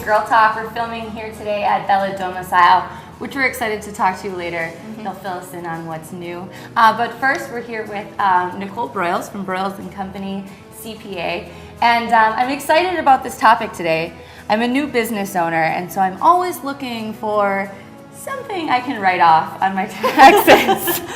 Girl Talk. We're filming here today at Bella Domicile, which we're excited to talk to you later. They'll fill us in on what's new. But first, we're here with Nicole Broyles from Broyles Company, CPA. And I'm excited about this topic today. I'm a new business owner, and so I'm always looking for something I can write off on my taxes.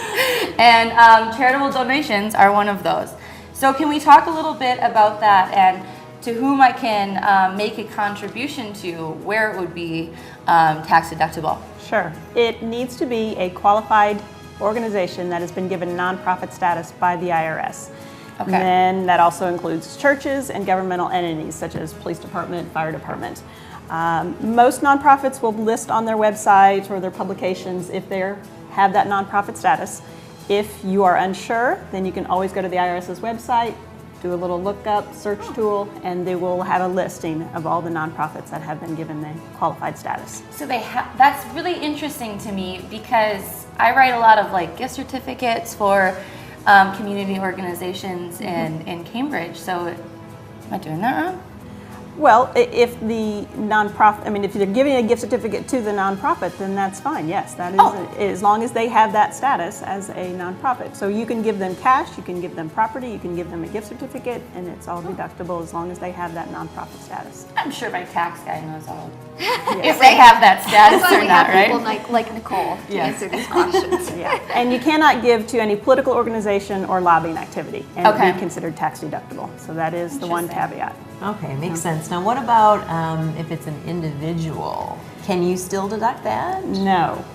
And charitable donations are one of those. So can we talk a little bit about that and to whom I can make a contribution to, where it would be tax deductible? Sure. It needs to be a qualified organization that has been given nonprofit status by the IRS. Okay. And then that also includes churches and governmental entities such as police department, fire department. Most nonprofits will list on their website or their publications if they have that nonprofit status. If you are unsure, then you can always go to the IRS's website, do a little lookup search tool, and they will have a listing of all the nonprofits that have been given the qualified status. So that's really interesting to me because I write a lot of like gift certificates for community organizations in Cambridge. So am I doing that wrong? Well, if the nonprofit, if they're giving a gift certificate to the nonprofit, then that's fine. Yes, that is, as long as they have that status as a nonprofit. So you can give them cash, you can give them property, you can give them a gift certificate, and it's all deductible as long as they have that nonprofit status. I'm sure my tax guy knows all if they have that status That's why or we not, have right? people like Nicole to answer these questions. Yeah, and you cannot give to any political organization or lobbying activity and be considered tax deductible. So that is the one caveat. Okay, makes sense. Now what about if it's an individual? Can you still deduct that? No.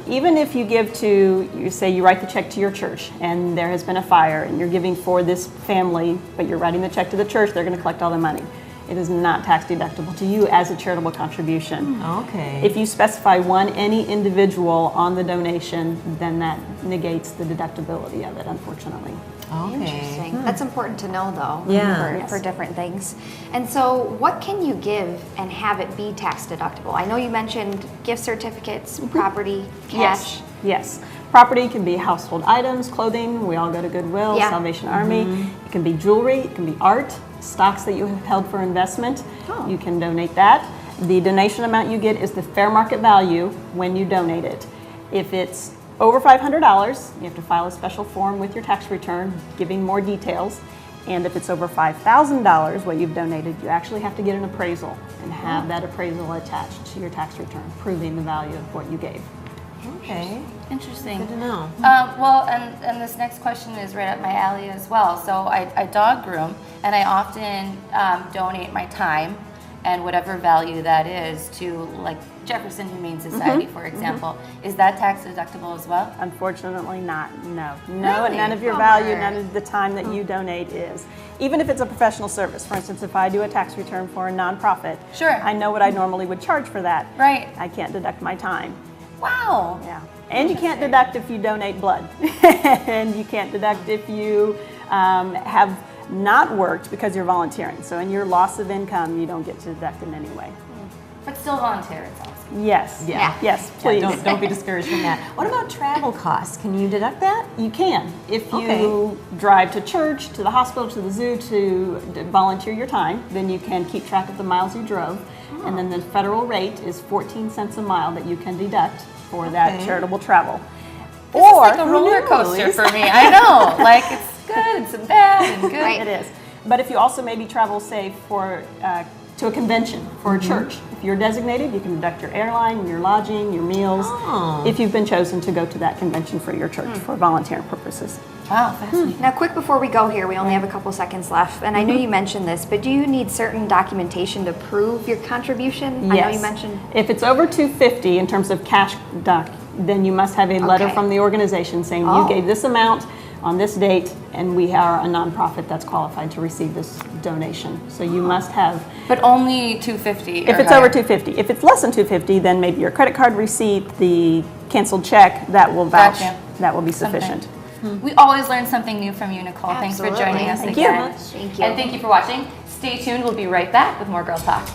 Even if you give to, you say you write the check to your church and there has been a fire and you're giving for this family, but you're writing the check to the church, they're going to collect all the money. It is not tax deductible to you as a charitable contribution. Okay. If you specify any individual on the donation, then that negates the deductibility of it, unfortunately. Okay. Interesting. That's important to know, though, Yeah. for different things. And so what can you give and have it be tax deductible? I know you mentioned gift certificates, property, cash. Yes. Property can be household items, clothing. We all go to Goodwill, Salvation Army. It can be jewelry. It can be art, stocks that you have held for investment. You can donate that. The donation amount you get is the fair market value when you donate it. If it's over $500, you have to file a special form with your tax return giving more details. And if it's over $5,000 what you've donated, you actually have to get an appraisal and have that appraisal attached to your tax return, proving the value of what you gave. Okay. Interesting. Good to know. Well, and this next question is right up my alley as well. So I dog groom, and I often donate my time and whatever value that is to like Jefferson Humane Society, for example. Is that tax deductible as well? Unfortunately not, no. Really? None of your value, none of the time that you donate is. Even if it's a professional service. For instance, if I do a tax return for a nonprofit, I know what I normally would charge for that. Right. I can't deduct my time. Wow. Yeah. And you can't deduct if you donate blood. And you can't deduct if you have not worked because you're volunteering. So in your loss of income, you don't get to deduct in any way. But still volunteer, it's awesome. Yes. Yes, please. Yeah, don't be discouraged from that. What about travel costs? Can you deduct that? You can. If you drive to church, to the hospital, to the zoo to volunteer your time, then you can keep track of the miles you drove. And then the federal rate is 14 cents a mile that you can deduct for that charitable travel. This is like a roller coaster for me. I know. Like it's good and some bad and good. It is. But if you also maybe travel, say, for to a convention for a church, if you're designated, you can deduct your airline, your lodging, your meals, if you've been chosen to go to that convention for your church for volunteering purposes. Wow, fascinating. Now, quick before we go here, we only have a couple seconds left, and I know you mentioned this, but do you need certain documentation to prove your contribution? Yes. I know you mentioned. If it's over $250 in terms of cash then you must have a letter from the organization saying you gave this amount on this date, and we are a nonprofit that's qualified to receive this donation. So you must have. But only $250. If it's over $250, if it's less than $250, then maybe your credit card receipt, the canceled check, that will vouch. That will be sufficient. We always learn something new from you, Nicole. Absolutely. Thanks for joining us Thank again. you. Thank you. And thank you for watching. Stay tuned. We'll be right back with more Girl Talk.